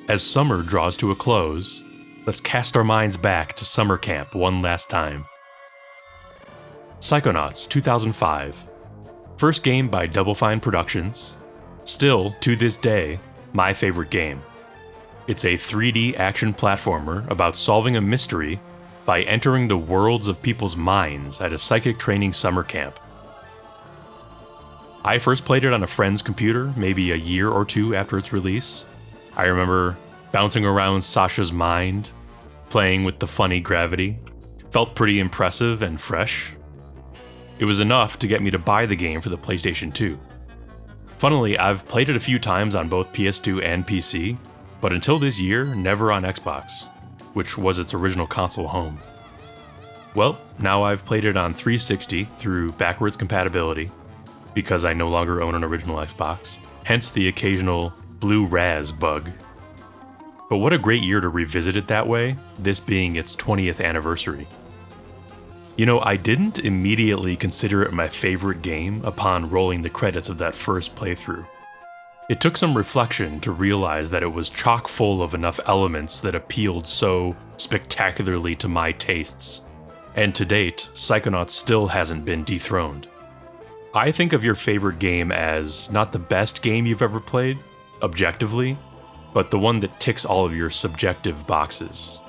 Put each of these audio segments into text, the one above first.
As summer draws to a close, let's cast our minds back to summer camp one last time. Psychonauts 2005. First game by Double Fine Productions. Still, to this day, my favorite game. It's a 3D action platformer about solving a mystery by entering the worlds of people's minds at a psychic training summer camp. I first played it on a friend's computer maybe a year or two after its release. I remember bouncing around Sasha's mind, playing with the funny gravity. Felt pretty impressive and fresh. It was enough to get me to buy the game for the PlayStation 2. Funnily, I've played it a few times on both PS2 and PC, but until this year, never on Xbox, which was its original console home. Well, now I've played it on 360 through backwards compatibility, because I no longer own an original Xbox, hence the occasional blue Raz bug. But what a great year to revisit it that way, this being its 20th anniversary. You know, I didn't immediately consider it my favorite game upon rolling the credits of that first playthrough. It took some reflection to realize that it was chock full of enough elements that appealed so spectacularly to my tastes, and to date, Psychonauts still hasn't been dethroned. I think of your favorite game as not the best game you've ever played, objectively, but the one that ticks all of your subjective boxes.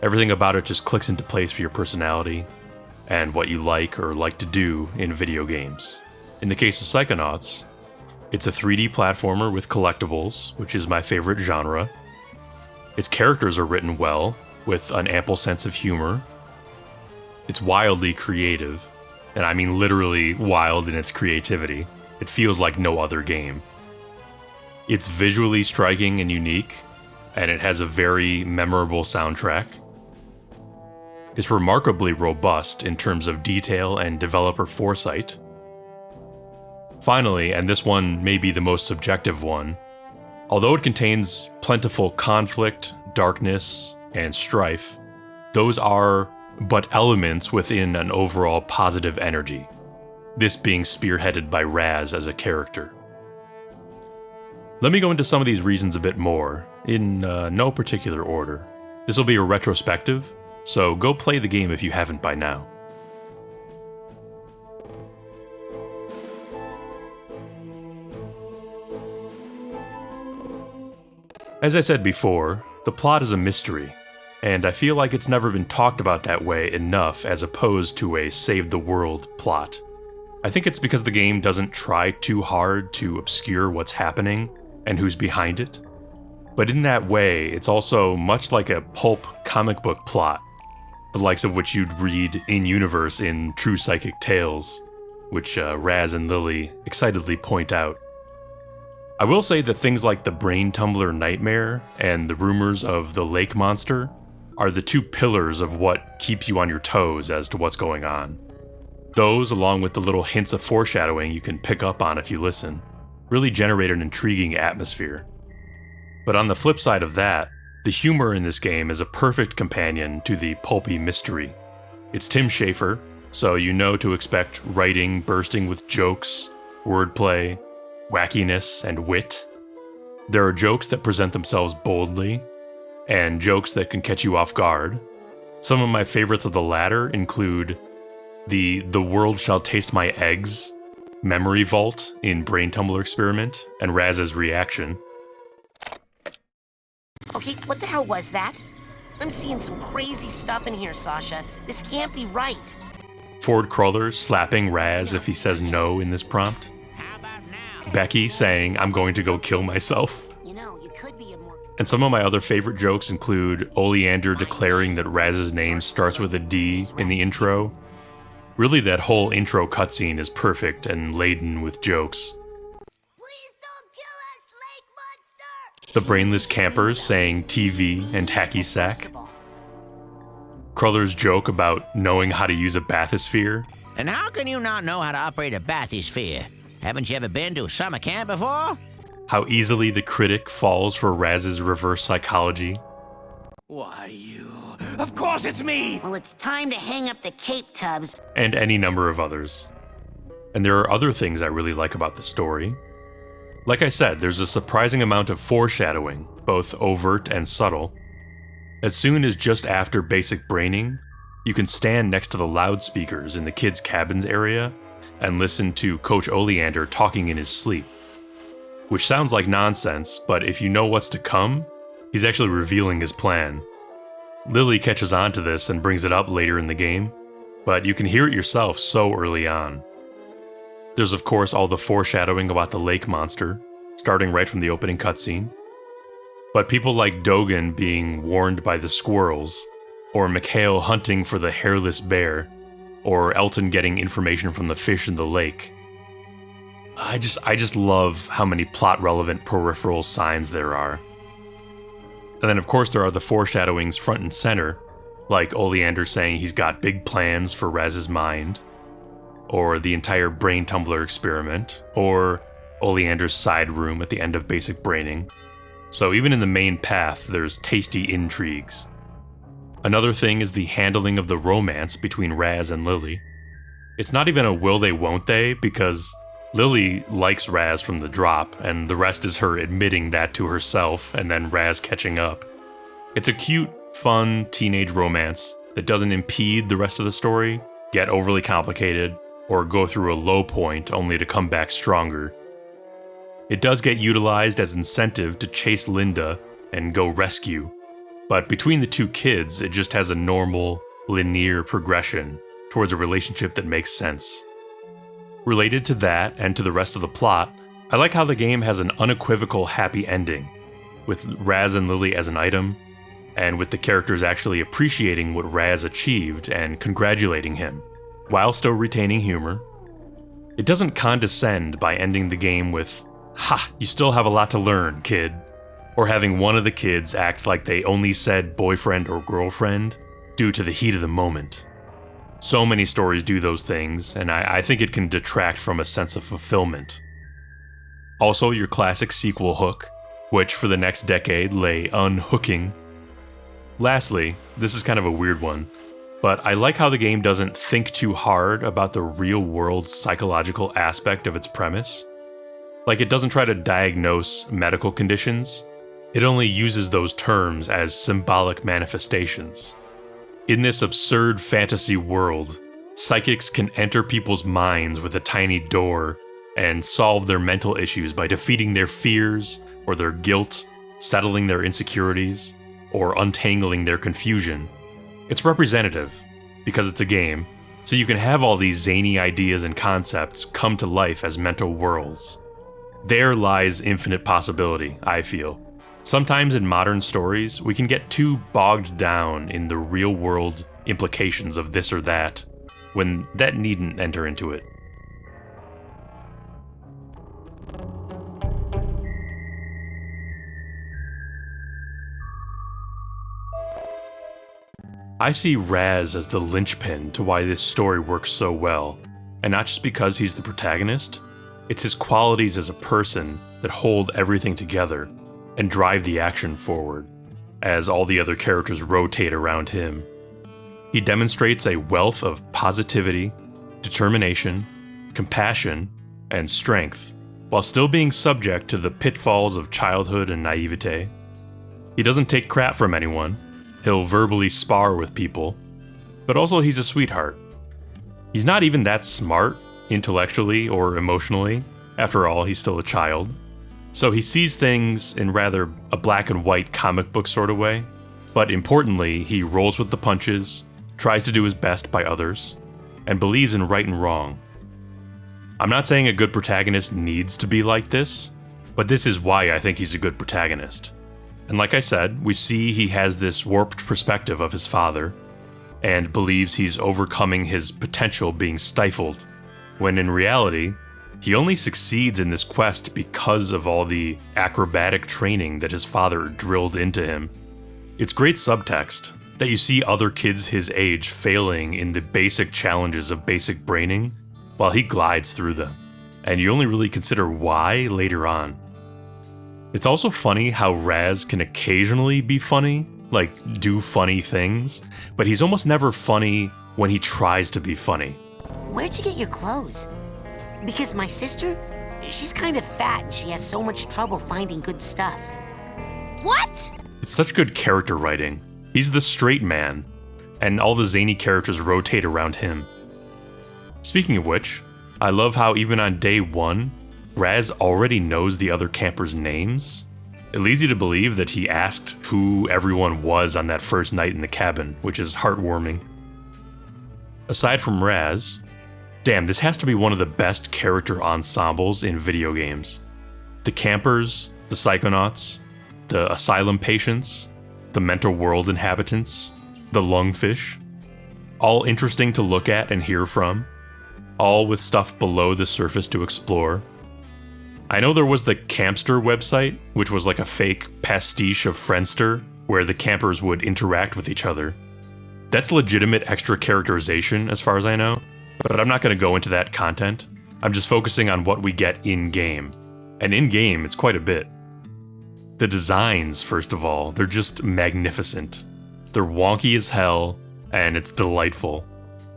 Everything about it just clicks into place for your personality and what you like or like to do in video games. In the case of Psychonauts, it's a 3D platformer with collectibles, which is my favorite genre. Its characters are written well, with an ample sense of humor. It's wildly creative, and I mean literally wild in its creativity. It feels like no other game. It's visually striking and unique, and it has a very memorable soundtrack. It's remarkably robust in terms of detail and developer foresight. Finally, and this one may be the most subjective one, although it contains plentiful conflict, darkness, and strife, those are but elements within an overall positive energy, this being spearheaded by Raz as a character. Let me go into some of these reasons a bit more, in no particular order. This will be a retrospective, so go play the game if you haven't by now. As I said before, the plot is a mystery, and I feel like it's never been talked about that way enough as opposed to a save-the-world plot. I think it's because the game doesn't try too hard to obscure what's happening and who's behind it. But in that way, it's also much like a pulp comic book plot, the likes of which you'd read in-universe in True Psychic Tales, which Raz and Lily excitedly point out. I will say that things like the Brain Tumbler Nightmare and the rumors of the Lake Monster are the two pillars of what keeps you on your toes as to what's going on. Those, along with the little hints of foreshadowing you can pick up on if you listen, really generate an intriguing atmosphere. But on the flip side of that, the humor in this game is a perfect companion to the pulpy mystery. It's Tim Schafer, so you know to expect writing bursting with jokes, wordplay, wackiness, and wit. There are jokes that present themselves boldly, and jokes that can catch you off guard. Some of my favorites of the latter include the world shall taste my eggs memory vault in Brain Tumbler Experiment, and Raz's reaction. Okay, what the hell was that? I'm seeing some crazy stuff in here, Sasha. This can't be right. Ford Cruller slapping Raz if he says no in this prompt. Becky saying, "I'm going to go kill myself." You know, you could be a more... And some of my other favorite jokes include Oleander declaring that Raz's name starts with a D in the intro. Really, that whole intro cutscene is perfect and laden with jokes. Please don't kill us, Lake Monster! The brainless campers saying TV and hacky sack. Cruller's joke about knowing how to use a bathysphere. And how can you not know how to operate a bathysphere? Haven't you ever been to summer camp before? How easily the critic falls for Raz's reverse psychology. Why, you... Of course it's me! Well, it's time to hang up the cape tubs. And any number of others. And there are other things I really like about the story. Like I said, there's a surprising amount of foreshadowing, both overt and subtle. As soon as just after basic braining, you can stand next to the loudspeakers in the kids' cabins area and listen to Coach Oleander talking in his sleep. Which sounds like nonsense, but if you know what's to come, he's actually revealing his plan. Lily catches on to this and brings it up later in the game, but you can hear it yourself so early on. There's of course all the foreshadowing about the lake monster, starting right from the opening cutscene. But people like Dogen being warned by the squirrels, or Mikhail hunting for the hairless bear, or Elton getting information from the fish in the lake. I just love how many plot-relevant peripheral signs there are. And then of course there are the foreshadowings front and center, like Oleander saying he's got big plans for Raz's mind, or the entire brain tumbler experiment, or Oleander's side room at the end of basic braining. So even in the main path, there's tasty intrigues. Another thing is the handling of the romance between Raz and Lily. It's not even a will they won't they, because Lily likes Raz from the drop, and the rest is her admitting that to herself and then Raz catching up. It's a cute, fun teenage romance that doesn't impede the rest of the story, get overly complicated, or go through a low point only to come back stronger. It does get utilized as incentive to chase Linda and go rescue, but between the two kids, it just has a normal, linear progression towards a relationship that makes sense. Related to that and to the rest of the plot, I like how the game has an unequivocal happy ending, with Raz and Lily as an item, and with the characters actually appreciating what Raz achieved and congratulating him, while still retaining humor. It doesn't condescend by ending the game with, "Ha, you still have a lot to learn, kid," or having one of the kids act like they only said boyfriend or girlfriend due to the heat of the moment. So many stories do those things, and I think it can detract from a sense of fulfillment. Also, your classic sequel hook, which for the next decade lay unhooking. Lastly, this is kind of a weird one, but I like how the game doesn't think too hard about the real-world psychological aspect of its premise. Like, it doesn't try to diagnose medical conditions, it only uses those terms as symbolic manifestations. In this absurd fantasy world, psychics can enter people's minds with a tiny door and solve their mental issues by defeating their fears or their guilt, settling their insecurities, or untangling their confusion. It's representative, because it's a game, so you can have all these zany ideas and concepts come to life as mental worlds. There lies infinite possibility, I feel. Sometimes in modern stories, we can get too bogged down in the real-world implications of this or that, when that needn't enter into it. I see Raz as the linchpin to why this story works so well, and not just because he's the protagonist. It's his qualities as a person that hold everything together and drive the action forward, as all the other characters rotate around him. He demonstrates a wealth of positivity, determination, compassion, and strength, while still being subject to the pitfalls of childhood and naivete. He doesn't take crap from anyone, he'll verbally spar with people, but also he's a sweetheart. He's not even that smart, intellectually or emotionally. After all, he's still a child. So he sees things in rather a black and white comic book sort of way, but importantly, he rolls with the punches, tries to do his best by others, and believes in right and wrong. I'm not saying a good protagonist needs to be like this, but this is why I think he's a good protagonist. And like I said, we see he has this warped perspective of his father, and believes he's overcoming his potential being stifled, when in reality, he only succeeds in this quest because of all the acrobatic training that his father drilled into him. It's great subtext that you see other kids his age failing in the basic challenges of basic braining while he glides through them, and you only really consider why later on. It's also funny how Raz can occasionally be funny, like do funny things, but he's almost never funny when he tries to be funny. Where'd you get your clothes? Because my sister, She's kind of fat and she has so much trouble finding good stuff. What? It's such good character writing. He's the straight man, and all the zany characters rotate around him. Speaking of which, I love how even on day 1, Raz already knows the other campers' names. It leads you to believe that he asked who everyone was on that first night in the cabin, which is heartwarming. Aside from Raz, damn, this has to be one of the best character ensembles in video games. The campers, the Psychonauts, the asylum patients, the mental world inhabitants, the lungfish, all interesting to look at and hear from, all with stuff below the surface to explore. I know there was the Campster website, which was like a fake pastiche of Friendster, where the campers would interact with each other. That's legitimate extra characterization as far as I know, but I'm not going to go into that content. I'm just focusing on what we get in-game. And in-game, it's quite a bit. The designs, first of all, they're just magnificent. They're wonky as hell, and it's delightful.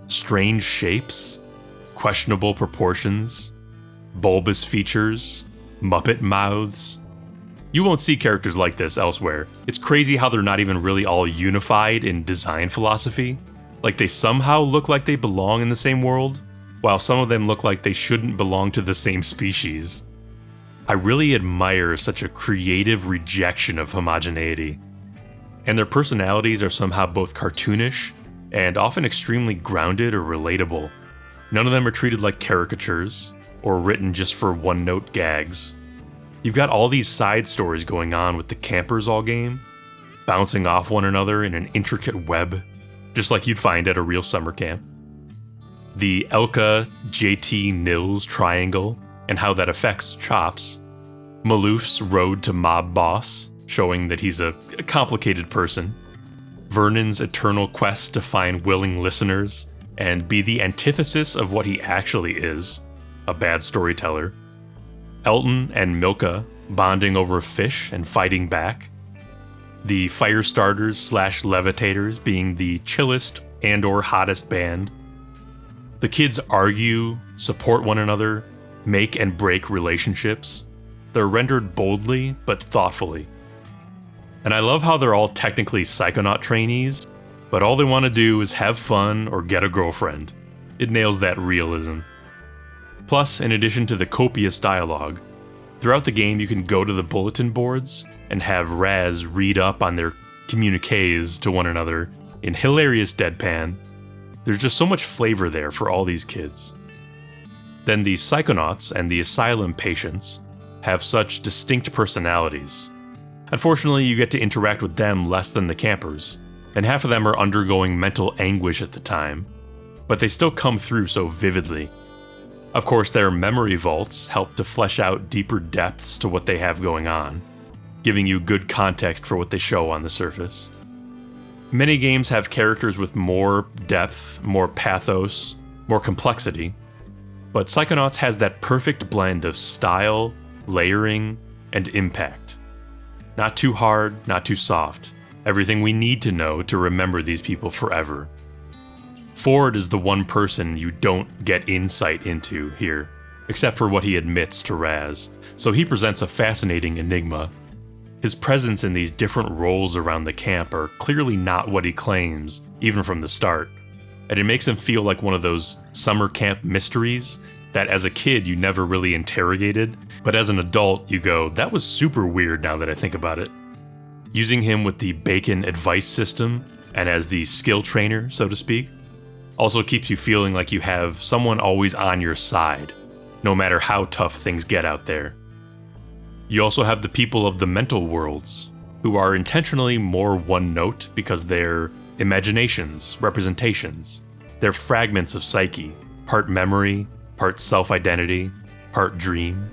Strange shapes, questionable proportions, bulbous features, Muppet mouths. You won't see characters like this elsewhere. It's crazy how they're not even really all unified in design philosophy. Like they somehow look like they belong in the same world, while some of them look like they shouldn't belong to the same species. I really admire such a creative rejection of homogeneity. And their personalities are somehow both cartoonish and often extremely grounded or relatable. None of them are treated like caricatures or written just for one-note gags. You've got all these side stories going on with the campers all game, bouncing off one another in an intricate web, just like you'd find at a real summer camp. The Elka JT Nils triangle and how that affects Chops. Maloof's road to mob boss, showing that he's a complicated person. Vernon's eternal quest to find willing listeners and be the antithesis of what he actually is, a bad storyteller. Elton and Milka bonding over fish and fighting back. The Firestarters/Levitators being the chillest and/or hottest band. The kids argue, support one another, make and break relationships. They're rendered boldly but thoughtfully. And I love how they're all technically Psychonaut trainees, but all they want to do is have fun or get a girlfriend. It nails that realism. Plus, in addition to the copious dialogue, throughout the game you can go to the bulletin boards and have Raz read up on their communiques to one another in hilarious deadpan. There's just so much flavor there for all these kids. Then the Psychonauts and the asylum patients have such distinct personalities. Unfortunately, you get to interact with them less than the campers, and half of them are undergoing mental anguish at the time, but they still come through so vividly. Of course, their memory vaults help to flesh out deeper depths to what they have going on, giving you good context for what they show on the surface. Many games have characters with more depth, more pathos, more complexity, but Psychonauts has that perfect blend of style, layering, and impact. Not too hard, not too soft. Everything we need to know to remember these people forever. Ford is the one person you don't get insight into here, except for what he admits to Raz, so he presents a fascinating enigma. His presence in these different roles around the camp are clearly not what he claims, even from the start, and it makes him feel like one of those summer camp mysteries that as a kid you never really interrogated, but as an adult you go, that was super weird now that I think about it. Using him with the Bacon advice system, and as the skill trainer, so to speak, also keeps you feeling like you have someone always on your side, no matter how tough things get out there. You also have the people of the mental worlds, who are intentionally more one-note because they're imaginations, representations. They're fragments of psyche, part memory, part self-identity, part dream.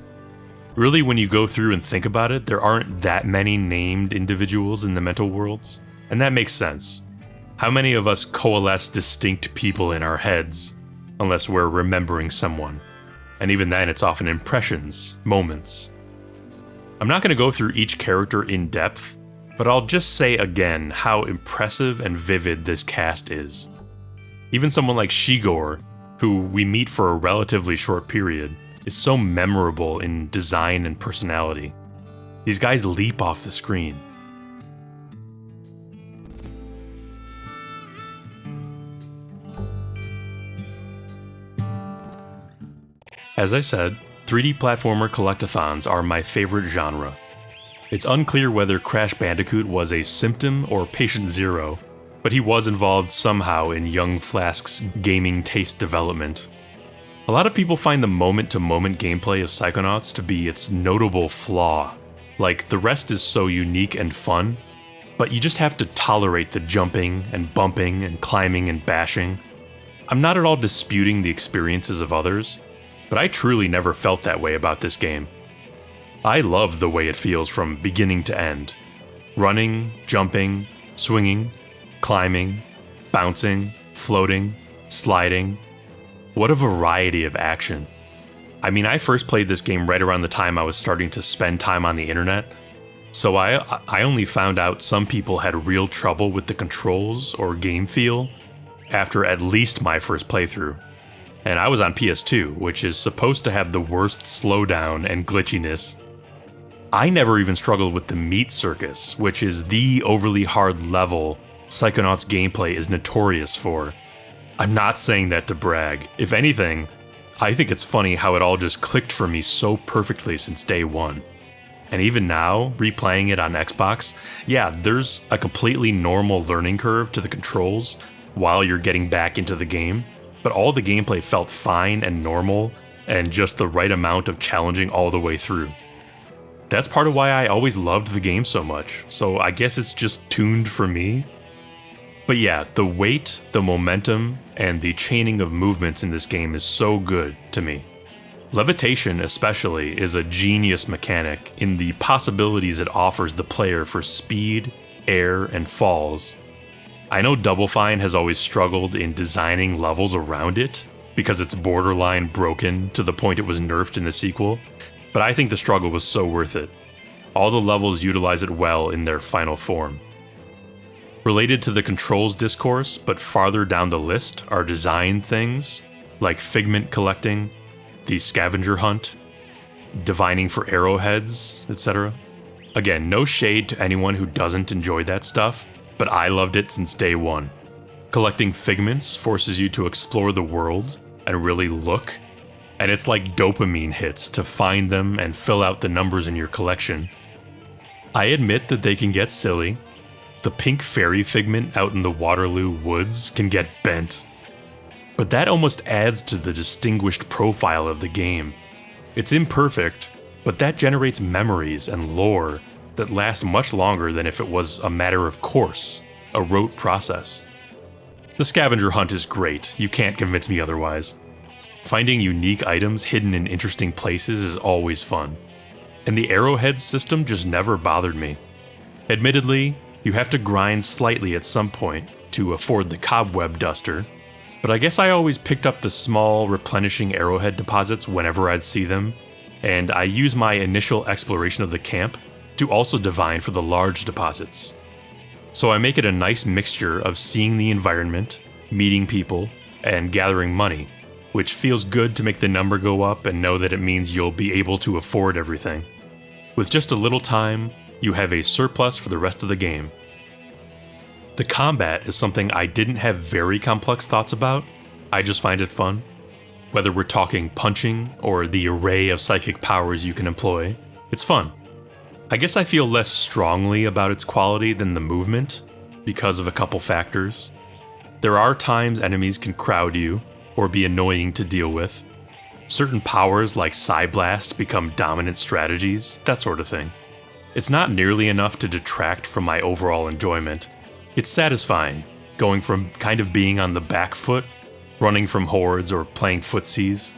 Really, when you go through and think about it, there aren't that many named individuals in the mental worlds, and that makes sense. How many of us coalesce distinct people in our heads, unless we're remembering someone? And even then, it's often impressions, moments. I'm not going to go through each character in depth, but I'll just say again how impressive and vivid this cast is. Even someone like Shigor, who we meet for a relatively short period, is so memorable in design and personality. These guys leap off the screen. As I said, 3D platformer collectathons are my favorite genre. It's unclear whether Crash Bandicoot was a symptom or patient zero, but he was involved somehow in young Flask's gaming taste development. A lot of people find the moment-to-moment gameplay of Psychonauts to be its notable flaw. Like, the rest is so unique and fun, but you just have to tolerate the jumping and bumping and climbing and bashing. I'm not at all disputing the experiences of others, but I truly never felt that way about this game. I love the way it feels from beginning to end. Running, jumping, swinging, climbing, bouncing, floating, sliding. What a variety of action. I mean, I first played this game right around the time I was starting to spend time on the internet, so I only found out some people had real trouble with the controls or game feel after at least my first playthrough. And I was on PS2, which is supposed to have the worst slowdown and glitchiness. I never even struggled with the meat circus, which is the overly hard level Psychonauts gameplay is notorious for. I'm not saying that to brag. If anything, I think it's funny how it all just clicked for me so perfectly since day one. And even now, replaying it on Xbox, yeah, there's a completely normal learning curve to the controls while you're getting back into the game, but all the gameplay felt fine and normal and just the right amount of challenging all the way through. That's part of why I always loved the game so much, so I guess it's just tuned for me. But yeah, the weight, the momentum, and the chaining of movements in this game is so good to me. Levitation, especially, is a genius mechanic in the possibilities it offers the player for speed, air, and falls. I know Double Fine has always struggled in designing levels around it, because it's borderline broken to the point it was nerfed in the sequel, but I think the struggle was so worth it. All the levels utilize it well in their final form. Related to the controls discourse, but farther down the list, are design things, like figment collecting, the scavenger hunt, divining for arrowheads, etc. Again, no shade to anyone who doesn't enjoy that stuff, but I loved it since day one. Collecting figments forces you to explore the world and really look, and it's like dopamine hits to find them and fill out the numbers in your collection. I admit that they can get silly. The pink fairy figment out in the Waterloo woods can get bent, but that almost adds to the distinguished profile of the game. It's imperfect, but that generates memories and lore that last much longer than if it was a matter of course, a rote process. The scavenger hunt is great, you can't convince me otherwise. Finding unique items hidden in interesting places is always fun, and the arrowhead system just never bothered me. Admittedly, you have to grind slightly at some point to afford the cobweb duster, but I guess I always picked up the small replenishing arrowhead deposits whenever I'd see them, and I use my initial exploration of the camp to also divine for the large deposits. So I make it a nice mixture of seeing the environment, meeting people, and gathering money, which feels good to make the number go up and know that it means you'll be able to afford everything. With just a little time, you have a surplus for the rest of the game. The combat is something I didn't have very complex thoughts about, I just find it fun. Whether we're talking punching or the array of psychic powers you can employ, it's fun. I guess I feel less strongly about its quality than the movement, because of a couple factors. There are times enemies can crowd you, or be annoying to deal with. Certain powers like Psyblast become dominant strategies, that sort of thing. It's not nearly enough to detract from my overall enjoyment. It's satisfying, going from kind of being on the back foot, running from hordes or playing footsies,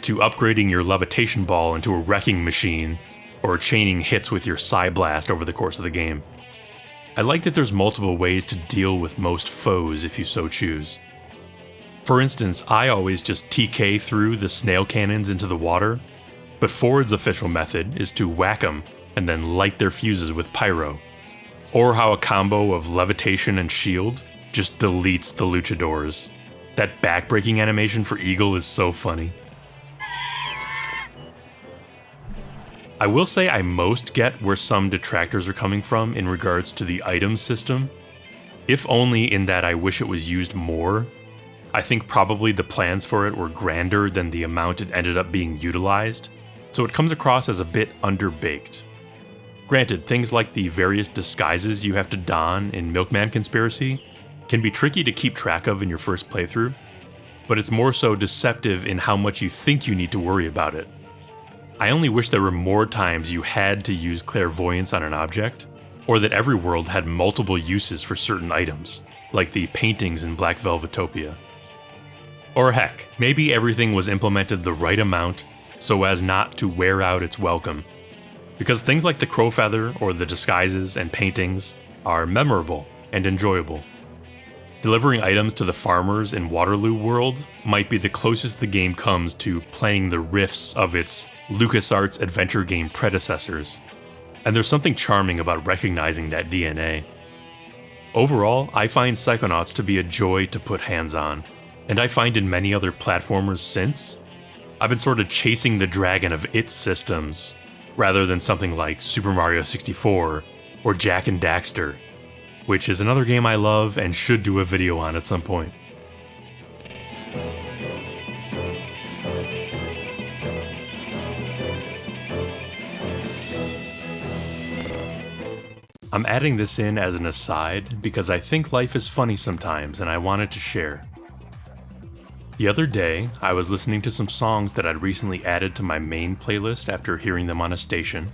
to upgrading your levitation ball into a wrecking machine, or chaining hits with your Psyblast over the course of the game. I like that there's multiple ways to deal with most foes if you so choose. For instance, I always just TK through the snail cannons into the water, but Ford's official method is to whack them and then light their fuses with pyro. Or how a combo of levitation and shield just deletes the luchadors. That backbreaking animation for Eagle is so funny. I will say I most get where some detractors are coming from in regards to the item system, if only in that I wish it was used more. I think probably the plans for it were grander than the amount it ended up being utilized, so it comes across as a bit underbaked. Granted, things like the various disguises you have to don in Milkman Conspiracy can be tricky to keep track of in your first playthrough, but it's more so deceptive in how much you think you need to worry about it. I only wish there were more times you had to use clairvoyance on an object, or that every world had multiple uses for certain items, like the paintings in Black Velvetopia. Or heck, maybe everything was implemented the right amount so as not to wear out its welcome, because things like the crow feather or the disguises and paintings are memorable and enjoyable. Delivering items to the farmers in Waterloo World might be the closest the game comes to playing the riffs of its LucasArts adventure game predecessors, and there's something charming about recognizing that DNA. Overall, I find Psychonauts to be a joy to put hands on, and I find in many other platformers since, I've been sort of chasing the dragon of its systems, rather than something like Super Mario 64 or Jak and Daxter, which is another game I love and should do a video on at some point. I'm adding this in as an aside because I think life is funny sometimes and I wanted to share. The other day, I was listening to some songs that I'd recently added to my main playlist after hearing them on a station.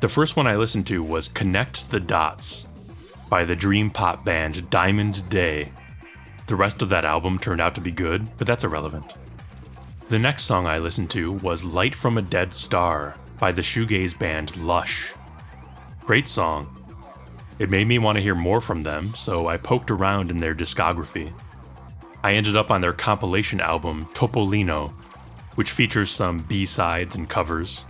The first one I listened to was Connect the Dots by the dream pop band Diamond Day. The rest of that album turned out to be good, but that's irrelevant. The next song I listened to was Light from a Dead Star by the shoegaze band Lush. Great song. It made me want to hear more from them, so I poked around in their discography. I ended up on their compilation album Topolino, which features some B-sides and covers.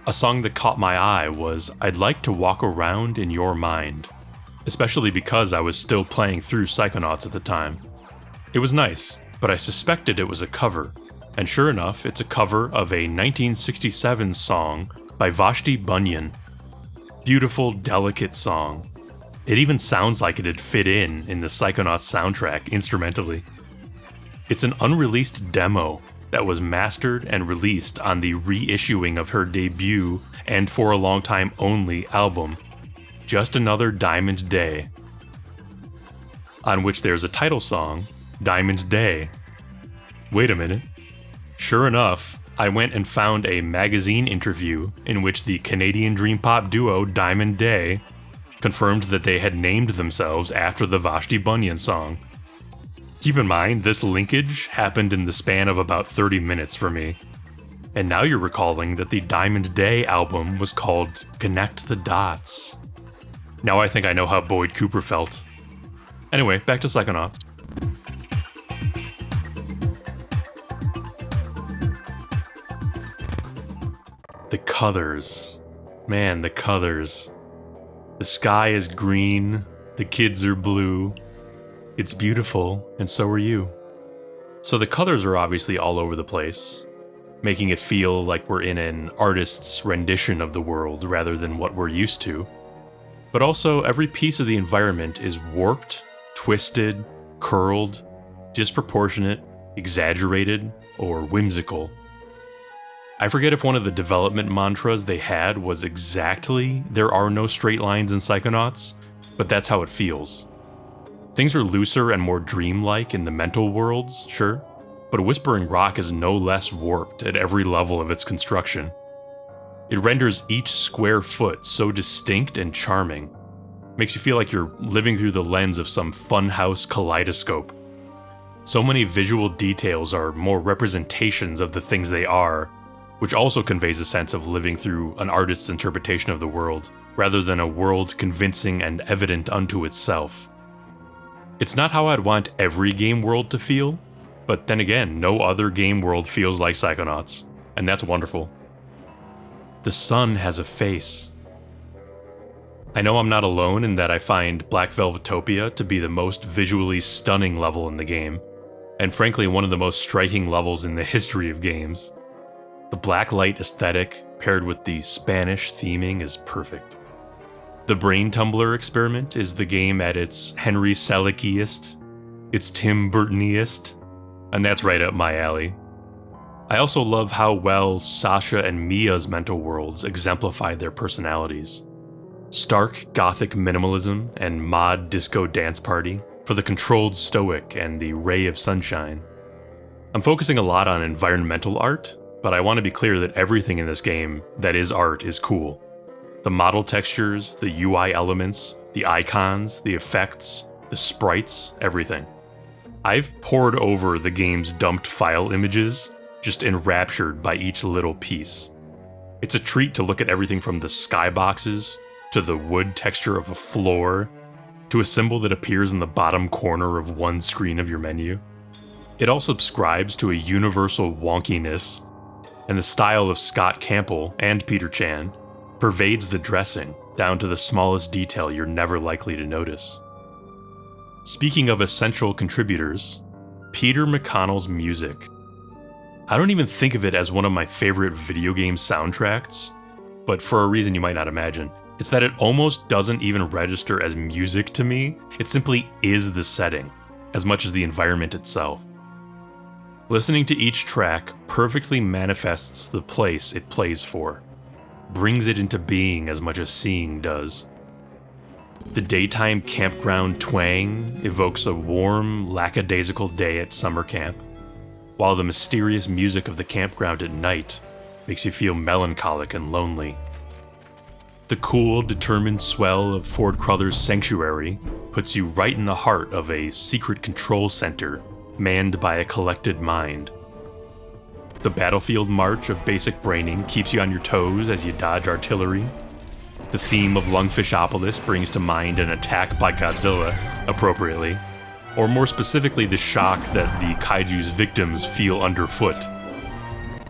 A song that caught my eye was I'd Like to Walk Around in Your Mind, especially because I was still playing through Psychonauts at the time. It was nice, but I suspected it was a cover, and sure enough, it's a cover of a 1967 song by Vashti Bunyan. Beautiful, delicate song. It even sounds like it'd fit in the Psychonauts soundtrack instrumentally. It's an unreleased demo that was mastered and released on the reissuing of her debut and for a long time only album, Just Another Diamond Day, on which there's a title song, Diamond Day. Wait a minute. Sure enough, I went and found a magazine interview in which the Canadian dream pop duo Diamond Day confirmed that they had named themselves after the Vashti Bunyan song. Keep in mind, this linkage happened in the span of about 30 minutes for me. And now you're recalling that the Diamond Day album was called Connect the Dots. Now I think I know how Boyd Cooper felt. Anyway, back to Psychonauts. The colors. Man, the colors. The sky is green, the kids are blue. It's beautiful, and so are you. So the colors are obviously all over the place, making it feel like we're in an artist's rendition of the world rather than what we're used to. But also, every piece of the environment is warped, twisted, curled, disproportionate, exaggerated, or whimsical. I forget if one of the development mantras they had was exactly, there are no straight lines in Psychonauts, but that's how it feels. Things are looser and more dreamlike in the mental worlds, sure, but Whispering Rock is no less warped at every level of its construction. It renders each square foot so distinct and charming. Makes you feel like you're living through the lens of some funhouse kaleidoscope. So many visual details are more representations of the things they are, which also conveys a sense of living through an artist's interpretation of the world, rather than a world convincing and evident unto itself. It's not how I'd want every game world to feel, but then again, no other game world feels like Psychonauts, and that's wonderful. The sun has a face. I know I'm not alone in that I find Black Velvetopia to be the most visually stunning level in the game, and frankly one of the most striking levels in the history of games. The black light aesthetic, paired with the Spanish theming is perfect. The Brain Tumbler experiment is the game at its Henry Selick-iest, its Tim Burton-iest, and that's right up my alley. I also love how well Sasha and Mia's mental worlds exemplify their personalities. Stark gothic minimalism and mod disco dance party for the controlled stoic and the ray of sunshine. I'm focusing a lot on environmental art, but I want to be clear that everything in this game that is art is cool. The model textures, the UI elements, the icons, the effects, the sprites, everything. I've pored over the game's dumped file images, just enraptured by each little piece. It's a treat to look at everything from the skyboxes, to the wood texture of a floor, to a symbol that appears in the bottom corner of one screen of your menu. It all subscribes to a universal wonkiness, and the style of Scott Campbell and Peter Chan pervades the dressing down to the smallest detail you're never likely to notice. Speaking of essential contributors, Peter McConnell's music. I don't even think of it as one of my favorite video game soundtracks, but for a reason you might not imagine. It's that it almost doesn't even register as music to me. It simply is the setting, as much as the environment itself. Listening to each track perfectly manifests the place it plays for, brings it into being as much as seeing does. The daytime campground twang evokes a warm, lackadaisical day at summer camp, while the mysterious music of the campground at night makes you feel melancholic and lonely. The cool, determined swell of Ford Crothers' Sanctuary puts you right in the heart of a secret control center manned by a collected mind. The battlefield march of basic braining keeps you on your toes as you dodge artillery. The theme of Lungfishopolis brings to mind an attack by Godzilla, appropriately, or more specifically the shock that the kaiju's victims feel underfoot.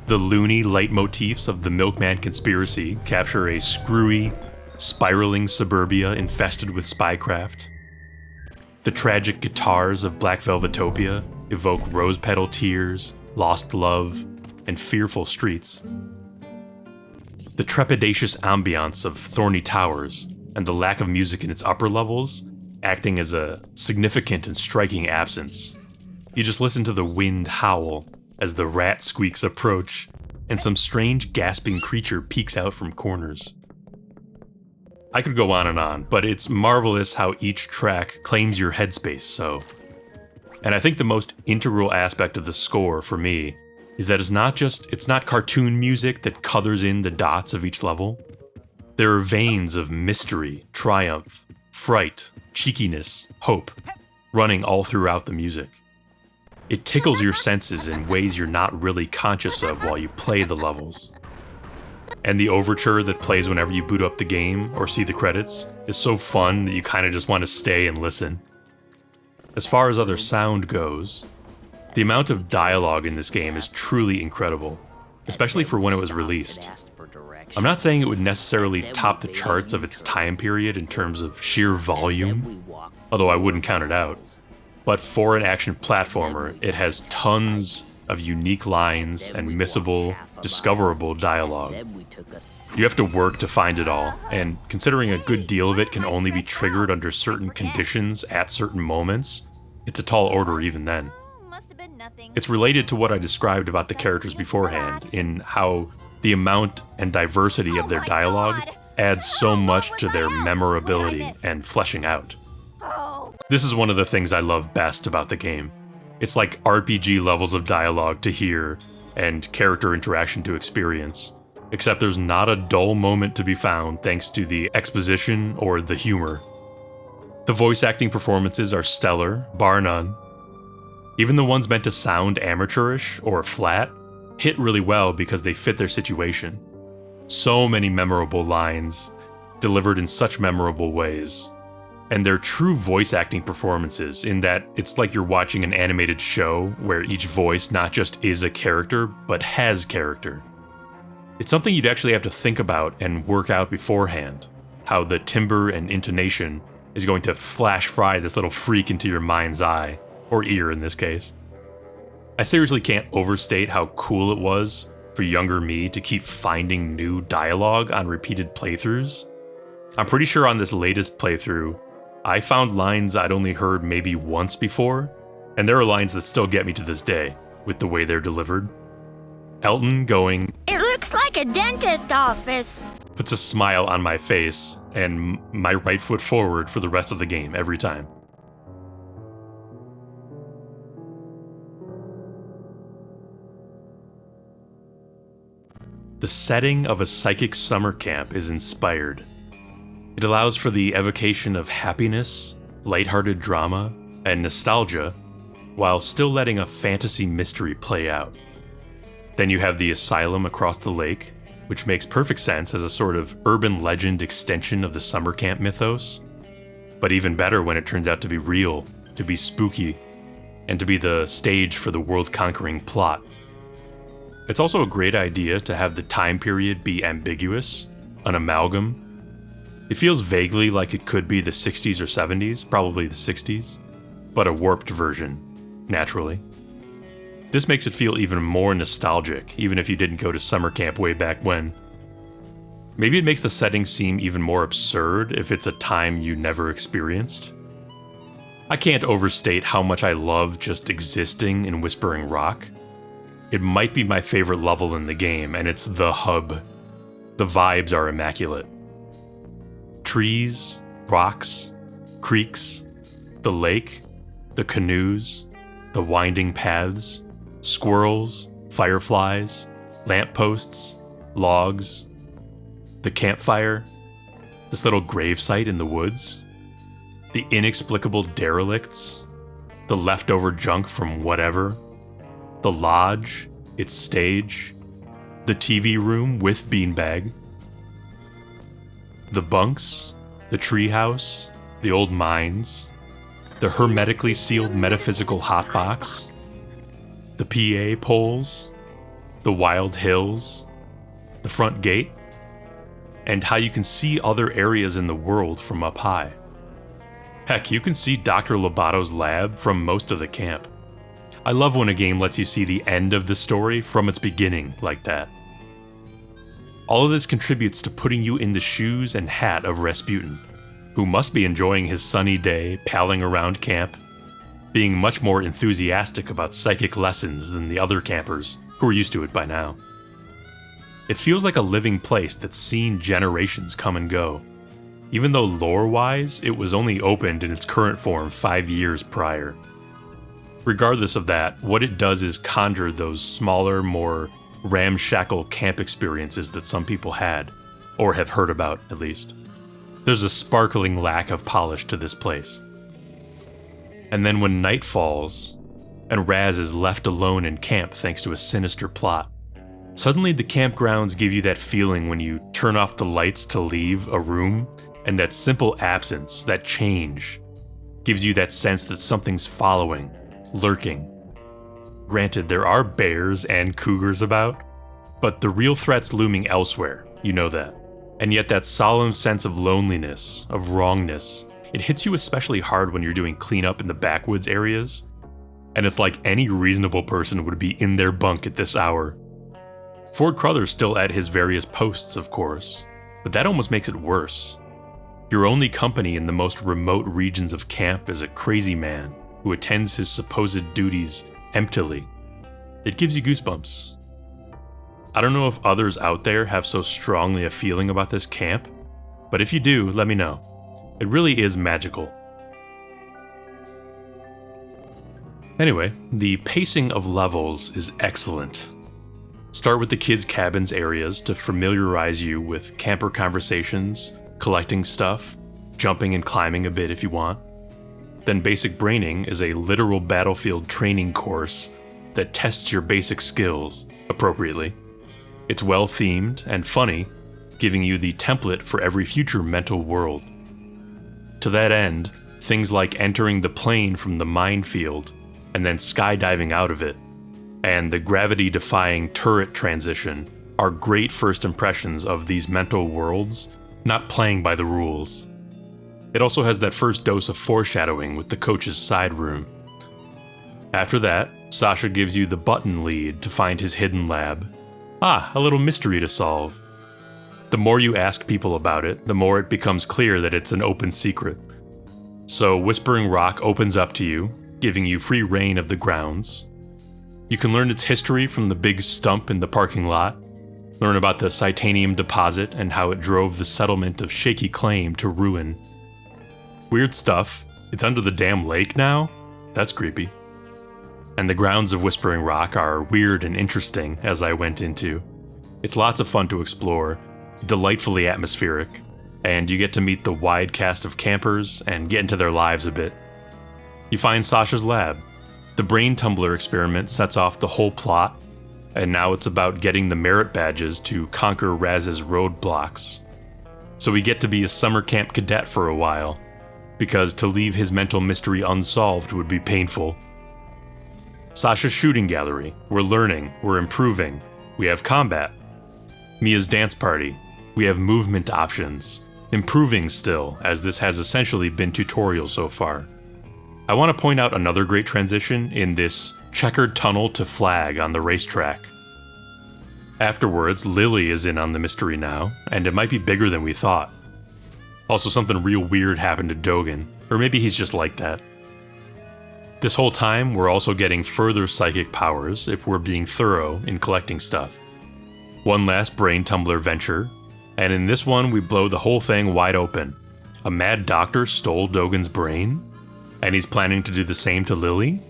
The loony leitmotifs of the Milkman conspiracy capture a screwy, spiraling suburbia infested with spycraft. The tragic guitars of Black Velvetopia evoke rose petal tears, lost love, and fearful streets. The trepidatious ambiance of Thorny Towers and the lack of music in its upper levels acting as a significant and striking absence. You just listen to the wind howl as the rat squeaks approach, and some strange gasping creature peeks out from corners. I could go on, but it's marvelous how each track claims your headspace so. And I think the most integral aspect of the score for me is that it's not cartoon music that colors in the dots of each level. There are veins of mystery, triumph, fright, cheekiness, hope, running all throughout the music. It tickles your senses in ways you're not really conscious of while you play the levels. And the overture that plays whenever you boot up the game or see the credits is so fun that you kind of just want to stay and listen. As far as other sound goes, the amount of dialogue in this game is truly incredible, especially for when it was released. I'm not saying it would necessarily top the charts of its time period in terms of sheer volume, although I wouldn't count it out. But for an action platformer, it has tons of unique lines and missable, discoverable dialogue. You have to work to find it all, and considering a good deal of it can only be triggered under certain conditions at certain moments, it's a tall order even then. It's related to what I described about the characters beforehand, in how the amount and diversity of their dialogue adds so much to their memorability and fleshing out. This is one of the things I love best about the game. It's like RPG levels of dialogue to hear and character interaction to experience, except there's not a dull moment to be found thanks to the exposition or the humor. The voice acting performances are stellar, bar none. Even the ones meant to sound amateurish or flat hit really well because they fit their situation. So many memorable lines, delivered in such memorable ways. And they're true voice acting performances in that it's like you're watching an animated show where each voice not just is a character, but has character. It's something you'd actually have to think about and work out beforehand, how the timbre and intonation is going to flash fry this little freak into your mind's eye, or ear in this case. I seriously can't overstate how cool it was for younger me to keep finding new dialogue on repeated playthroughs. I'm pretty sure on this latest playthrough, I found lines I'd only heard maybe once before, and there are lines that still get me to this day with the way they're delivered. Elton going, "It looks like a dentist office," puts a smile on my face and my right foot forward for the rest of the game every time. The setting of a psychic summer camp is inspired. It allows for the evocation of happiness, lighthearted drama, and nostalgia, while still letting a fantasy mystery play out. Then you have the asylum across the lake, which makes perfect sense as a sort of urban legend extension of the summer camp mythos, but even better when it turns out to be real, to be spooky, and to be the stage for the world-conquering plot. It's also a great idea to have the time period be ambiguous, an amalgam. It feels vaguely like it could be the 60s or 70s, probably the 60s, but a warped version, naturally. This makes it feel even more nostalgic, even if you didn't go to summer camp way back when. Maybe it makes the setting seem even more absurd if it's a time you never experienced. I can't overstate how much I love just existing in Whispering Rock. It might be my favorite level in the game, and it's the hub. The vibes are immaculate. Trees, rocks, creeks, the lake, the canoes, the winding paths, squirrels, fireflies, lampposts, logs, the campfire, this little gravesite in the woods, the inexplicable derelicts, the leftover junk from whatever, the lodge, its stage, the TV room with beanbag, the bunks, the treehouse, the old mines, the hermetically sealed metaphysical hotbox, the PA poles, the wild hills, the front gate, and how you can see other areas in the world from up high. Heck, you can see Dr. Lobato's lab from most of the camp. I love when a game lets you see the end of the story from its beginning like that. All of this contributes to putting you in the shoes and hat of Rasputin, who must be enjoying his sunny day palling around camp, being much more enthusiastic about psychic lessons than the other campers who are used to it by now. It feels like a living place that's seen generations come and go, even though lore-wise it was only opened in its current form 5 years prior. Regardless of that, what it does is conjure those smaller, more ramshackle camp experiences that some people had, or have heard about at least. There's a sparkling lack of polish to this place. And then when night falls, and Raz is left alone in camp thanks to a sinister plot, suddenly the campgrounds give you that feeling when you turn off the lights to leave a room, and that simple absence, that change, gives you that sense that something's following, lurking. Granted, there are bears and cougars about, but the real threat's looming elsewhere, you know that. And yet that solemn sense of loneliness, of wrongness, it hits you especially hard when you're doing cleanup in the backwoods areas, and it's like any reasonable person would be in their bunk at this hour. Ford Cruther's still at his various posts, of course, but that almost makes it worse. Your only company in the most remote regions of camp is a crazy man who attends his supposed duties emptily. It gives you goosebumps. I don't know if others out there have so strongly a feeling about this camp, but if you do, let me know. It really is magical. Anyway, the pacing of levels is excellent. Start with the kids' cabins areas to familiarize you with camper conversations, collecting stuff, jumping and climbing a bit if you want. Then basic braining is a literal battlefield training course that tests your basic skills appropriately. It's well themed and funny, giving you the template for every future mental world. To that end, things like entering the plane from the minefield and then skydiving out of it, and the gravity-defying turret transition are great first impressions of these mental worlds not playing by the rules. It also has that first dose of foreshadowing with the coach's side room. After that, Sasha gives you the button lead to find his hidden lab, A little mystery to solve. The more you ask people about it, the more it becomes clear that it's an open secret. So Whispering Rock opens up to you, giving you free reign of the grounds. You can learn its history from the big stump in the parking lot, learn about the Psychonauts deposit and how it drove the settlement of Shaky Claim to ruin. Weird stuff. It's under the damn lake now? That's creepy. And the grounds of Whispering Rock are weird and interesting, as I went into. It's lots of fun to explore, delightfully atmospheric, and you get to meet the wide cast of campers and get into their lives a bit. You find Sasha's lab. The brain tumbler experiment sets off the whole plot, and now it's about getting the merit badges to conquer Raz's roadblocks. So we get to be a summer camp cadet for a while, because to leave his mental mystery unsolved would be painful. Sasha's shooting gallery. We're learning, we're improving. We have combat. Mia's dance party. We have movement options. Improving still, as this has essentially been tutorial so far. I want to point out another great transition in this checkered tunnel to flag on the racetrack. Afterwards, Lily is in on the mystery now, and it might be bigger than we thought. Also, something real weird happened to Dogen, or maybe he's just like that. This whole time, we're also getting further psychic powers if we're being thorough in collecting stuff. One last brain tumbler venture, and in this one we blow the whole thing wide open. A mad doctor stole Dogen's brain, and he's planning to do the same to Lily?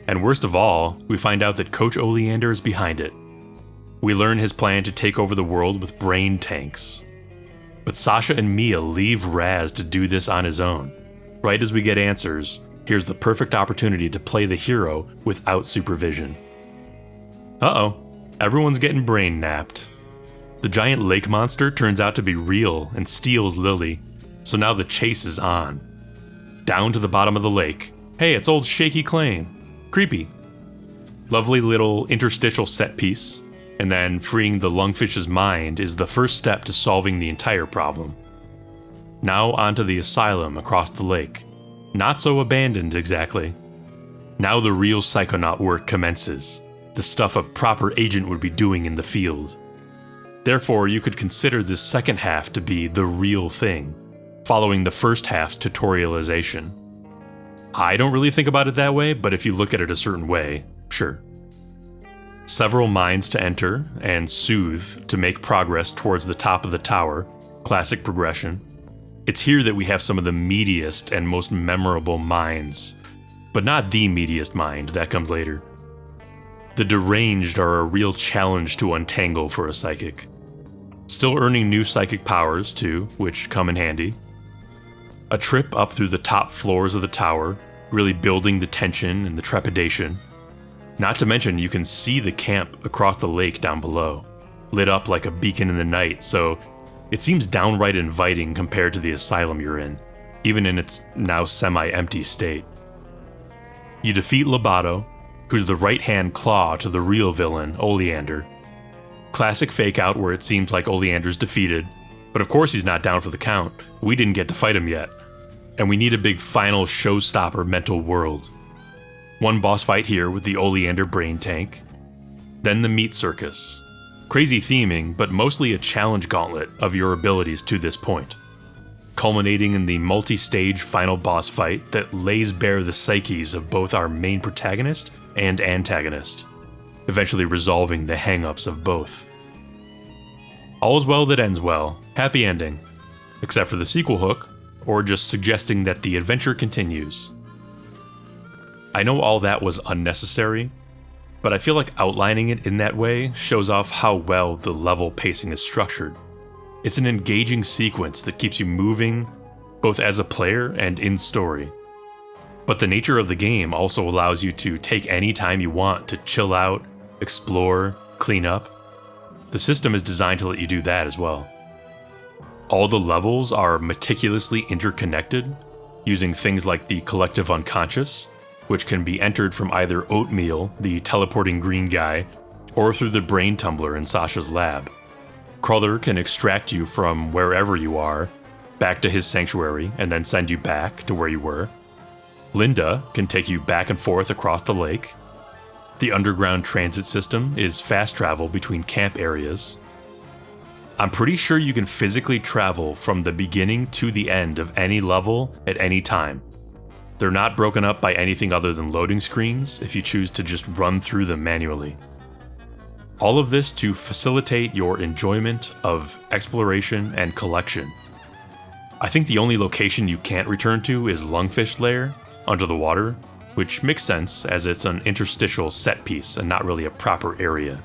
And worst of all, we find out that Coach Oleander is behind it. We learn his plan to take over the world with brain tanks. But Sasha and Mia leave Raz to do this on his own. Right as we get answers, here's the perfect opportunity to play the hero without supervision. Uh-oh, everyone's getting brain napped. The giant lake monster turns out to be real and steals Lily, so now the chase is on. Down to the bottom of the lake. Hey, it's old Shaky Claim. Creepy. Lovely little interstitial set piece, and then freeing the lungfish's mind is the first step to solving the entire problem. Now onto the asylum across the lake. Not so abandoned exactly. Now the real Psychonaut work commences, the stuff a proper agent would be doing in the field. Therefore, you could consider this second half to be the real thing, following the first half's tutorialization. I don't really think about it that way, but if you look at it a certain way, sure. Several mines to enter and soothe to make progress towards the top of the tower, classic progression. It's here that we have some of the meatiest and most memorable mines, but not the meatiest mind, that comes later. The deranged are a real challenge to untangle for a psychic. Still earning new psychic powers too, which come in handy. A trip up through the top floors of the tower, really building the tension and the trepidation. Not to mention you can see the camp across the lake down below, lit up like a beacon in the night, so it seems downright inviting compared to the asylum you're in, even in its now semi-empty state. You defeat Lobato, who's the right-hand claw to the real villain, Oleander. Classic fake-out where it seems like Oleander's defeated, but of course he's not down for the count. We didn't get to fight him yet. And we need a big final showstopper mental world. One boss fight here with the Oleander brain tank. Then the meat circus. Crazy theming, but mostly a challenge gauntlet of your abilities to this point. Culminating in the multi-stage final boss fight that lays bare the psyches of both our main protagonist and antagonist, eventually resolving the hang-ups of both. All's well that ends well. Happy ending. Except for the sequel hook, or just suggesting that the adventure continues. I know all that was unnecessary, but I feel like outlining it in that way shows off how well the level pacing is structured. It's an engaging sequence that keeps you moving, both as a player and in story. But the nature of the game also allows you to take any time you want to chill out, explore, clean up. The system is designed to let you do that as well. All the levels are meticulously interconnected, using things like the collective unconscious, which can be entered from either Oatmeal, the teleporting green guy, or through the brain tumbler in Sasha's lab. Cruller can extract you from wherever you are, back to his sanctuary, and then send you back to where you were. Linda can take you back and forth across the lake. The underground transit system is fast travel between camp areas. I'm pretty sure you can physically travel from the beginning to the end of any level at any time. They're not broken up by anything other than loading screens if you choose to just run through them manually. All of this to facilitate your enjoyment of exploration and collection. I think the only location you can't return to is Lungfish Lair, under the water, which makes sense as it's an interstitial set piece and not really a proper area.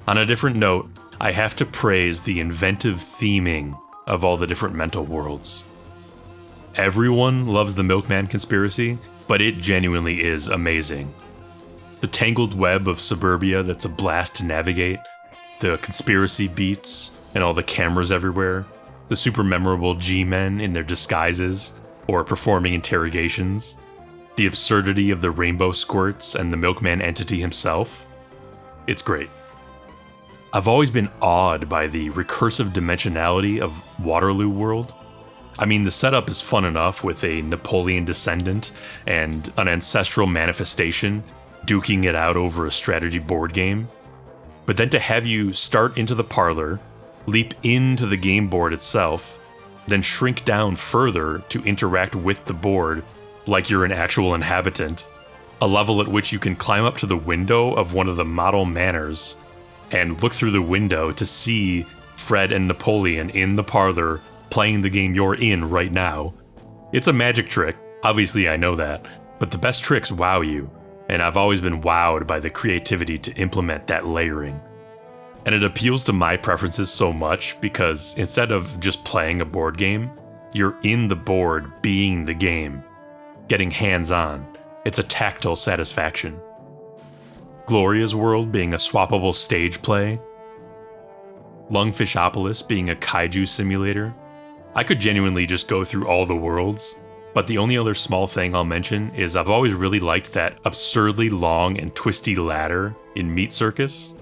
On a different note, I have to praise the inventive theming of all the different mental worlds. Everyone loves the Milkman conspiracy, but it genuinely is amazing. The tangled web of suburbia that's a blast to navigate, the conspiracy beats and all the cameras everywhere, the super memorable G-men in their disguises or performing interrogations, the absurdity of the rainbow squirts and the Milkman entity himself. It's great. I've always been awed by the recursive dimensionality of Waterloo World. I mean, the setup is fun enough with a Napoleon descendant and an ancestral manifestation duking it out over a strategy board game. But then to have you start into the parlor, leap into the game board itself, then shrink down further to interact with the board like you're an actual inhabitant, a level at which you can climb up to the window of one of the model manors and look through the window to see Fred and Napoleon in the parlor playing the game you're in right now. It's a magic trick, obviously I know that, but the best tricks wow you, and I've always been wowed by the creativity to implement that layering. And it appeals to my preferences so much because instead of just playing a board game, you're in the board being the game, getting hands-on. It's a tactile satisfaction. Gloria's World being a swappable stage play, Lungfishopolis being a kaiju simulator. I could genuinely just go through all the worlds, but the only other small thing I'll mention is I've always really liked that absurdly long and twisty ladder in Meat Circus.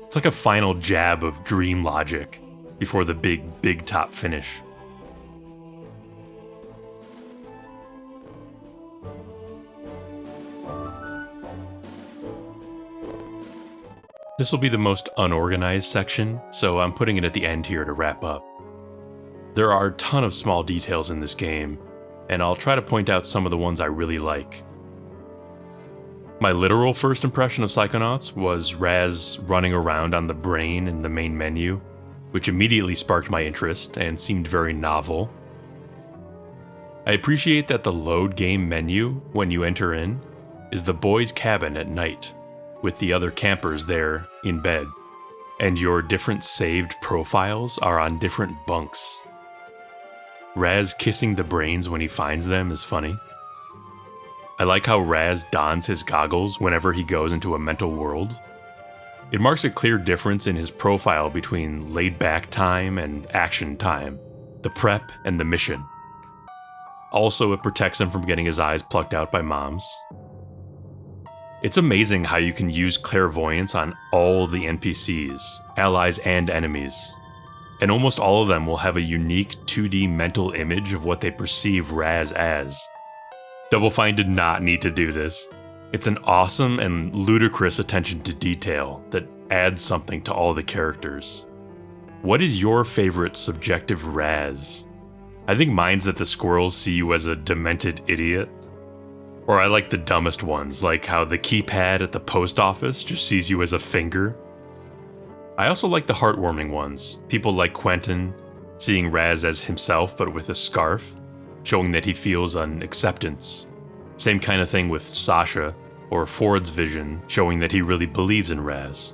It's like a final jab of dream logic before the big top finish. This will be the most unorganized section, so I'm putting it at the end here to wrap up. There are a ton of small details in this game, and I'll try to point out some of the ones I really like. My literal first impression of Psychonauts was Raz running around on the brain in the main menu, which immediately sparked my interest and seemed very novel. I appreciate that the load game menu, when you enter in, is the boys' cabin at night, with the other campers there in bed, and your different saved profiles are on different bunks. Raz kissing the brains when he finds them is funny. I like how Raz dons his goggles whenever he goes into a mental world. It marks a clear difference in his profile between laid-back time and action time, the prep and the mission. Also, it protects him from getting his eyes plucked out by moms. It's amazing how you can use clairvoyance on all the NPCs, allies and enemies, and almost all of them will have a unique 2D mental image of what they perceive Raz as. Double Fine did not need to do this. It's an awesome and ludicrous attention to detail that adds something to all the characters. What is your favorite subjective Raz? I think mine's that the squirrels see you as a demented idiot. Or I like the dumbest ones, like how the keypad at the post office just sees you as a finger. I also like the heartwarming ones, people like Quentin, seeing Raz as himself but with a scarf, showing that he feels an acceptance. Same kind of thing with Sasha, or Ford's vision, showing that he really believes in Raz.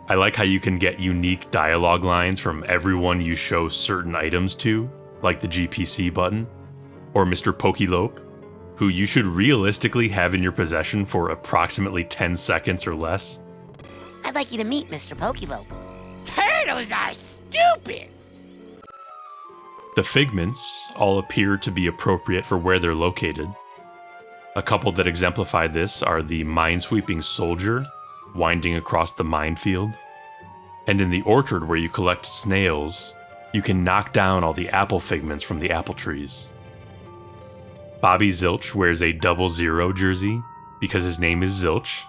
I like how you can get unique dialogue lines from everyone you show certain items to, like the GPC button, or Mr. Pokelope, who you should realistically have in your possession for approximately 10 seconds or less. I'd like you to meet Mr. Pokelope. Turtles are stupid! The figments all appear to be appropriate for where they're located. A couple that exemplify this are the minesweeping soldier winding across the minefield, and in the orchard where you collect snails, you can knock down all the apple figments from the apple trees. Bobby Zilch wears a 00 jersey because his name is Zilch.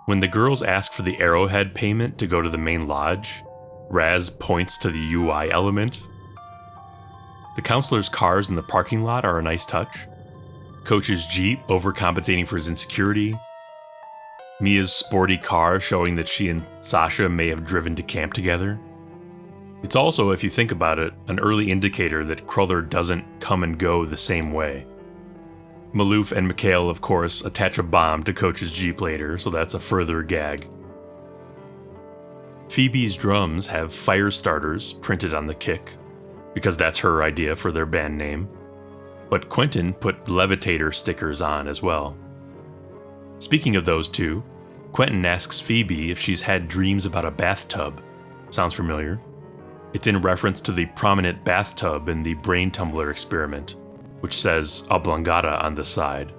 When the girls ask for the arrowhead payment to go to the main lodge, Raz points to the UI element. The counselor's cars in the parking lot are a nice touch. Coach's Jeep overcompensating for his insecurity. Mia's sporty car showing that she and Sasha may have driven to camp together. It's also, if you think about it, an early indicator that Cruller doesn't come and go the same way. Maloof and Mikhail, of course, attach a bomb to Coach's Jeep later, so that's a further gag. Phoebe's drums have fire starters printed on the kick, because that's her idea for their band name. But Quentin put levitator stickers on as well. Speaking of those two, Quentin asks Phoebe if she's had dreams about a bathtub. Sounds familiar? It's in reference to the prominent bathtub in the brain tumbler experiment, which says oblongata on the side.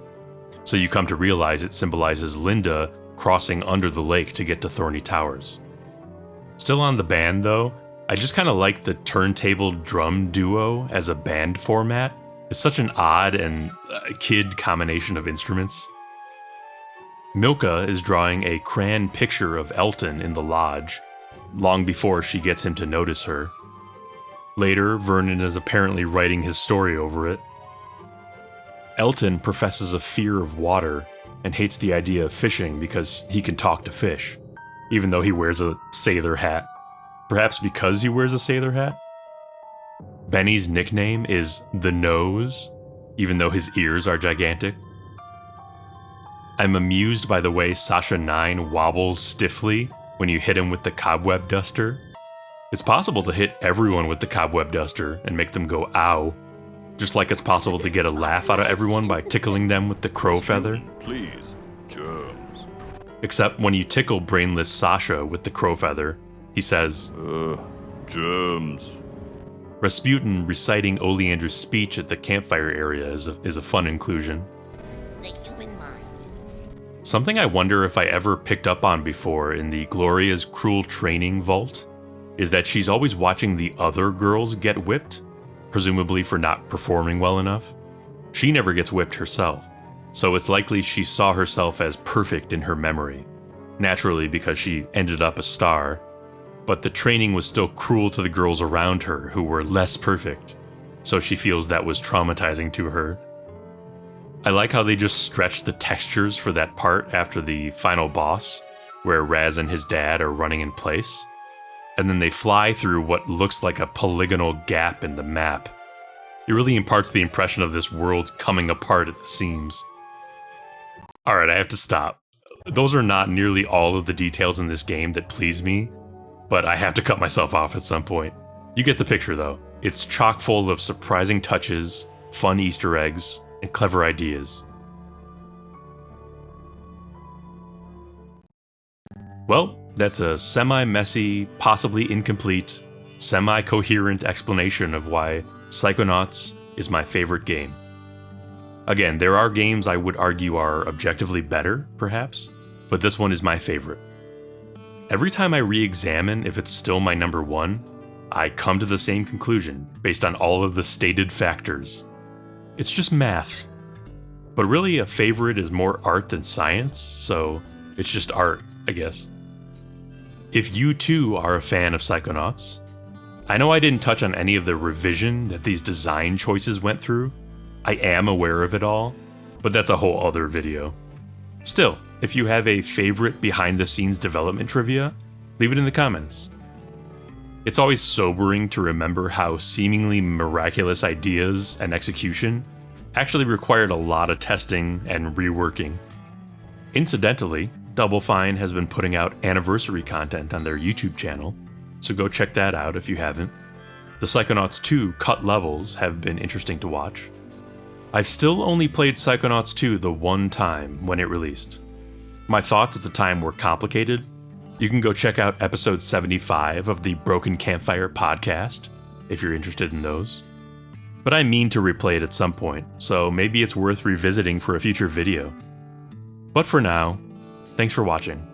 So you come to realize it symbolizes Linda crossing under the lake to get to Thorny Towers. Still on the band though, I just kind of like the turntable drum duo as a band format. It's such an odd and kid combination of instruments. Milka is drawing a crayon picture of Elton in the lodge, long before she gets him to notice her. Later, Vernon is apparently writing his story over it. Elton professes a fear of water and hates the idea of fishing because he can talk to fish, even though he wears a sailor hat. Perhaps because he wears a sailor hat? Benny's nickname is The Nose, even though his ears are gigantic. I'm amused by the way Sasha 9 wobbles stiffly when you hit him with the cobweb duster. It's possible to hit everyone with the cobweb duster and make them go ow, just like it's possible to get a laugh out of everyone by tickling them with the crow feather. Please, germs. Except when you tickle brainless Sasha with the crow feather, he says, Germs. Rasputin reciting Oleander's speech at the campfire area is a fun inclusion. The human mind. Something I wonder if I ever picked up on before in the Gloria's cruel training vault is that she's always watching the other girls get whipped, presumably for not performing well enough. She never gets whipped herself, so it's likely she saw herself as perfect in her memory, naturally because she ended up a star. But the training was still cruel to the girls around her who were less perfect, so she feels that was traumatizing to her. I like how they just stretched the textures for that part after the final boss, where Raz and his dad are running in place, and then they fly through what looks like a polygonal gap in the map. It really imparts the impression of this world coming apart at the seams. Alright, I have to stop. Those are not nearly all of the details in this game that please me, but I have to cut myself off at some point. You get the picture though. It's chock full of surprising touches, fun Easter eggs, and clever ideas. Well, that's a semi-messy, possibly incomplete, semi-coherent explanation of why Psychonauts is my favorite game. Again, there are games I would argue are objectively better, perhaps, but this one is my favorite. Every time I re-examine if it's still my number one, I come to the same conclusion based on all of the stated factors. It's just math. But really, a favorite is more art than science, so it's just art, I guess. If you too are a fan of Psychonauts, I know I didn't touch on any of the revision that these design choices went through. I am aware of it all, but that's a whole other video. Still, if you have a favorite behind-the-scenes development trivia, leave it in the comments. It's always sobering to remember how seemingly miraculous ideas and execution actually required a lot of testing and reworking. Incidentally, Double Fine has been putting out anniversary content on their YouTube channel, so go check that out if you haven't. The Psychonauts 2 cut levels have been interesting to watch. I've still only played Psychonauts 2 the one time when it released. My thoughts at the time were complicated. You can go check out episode 75 of the Broken Campfire podcast if you're interested in those. But I mean to replay it at some point, so maybe it's worth revisiting for a future video. But for now, thanks for watching.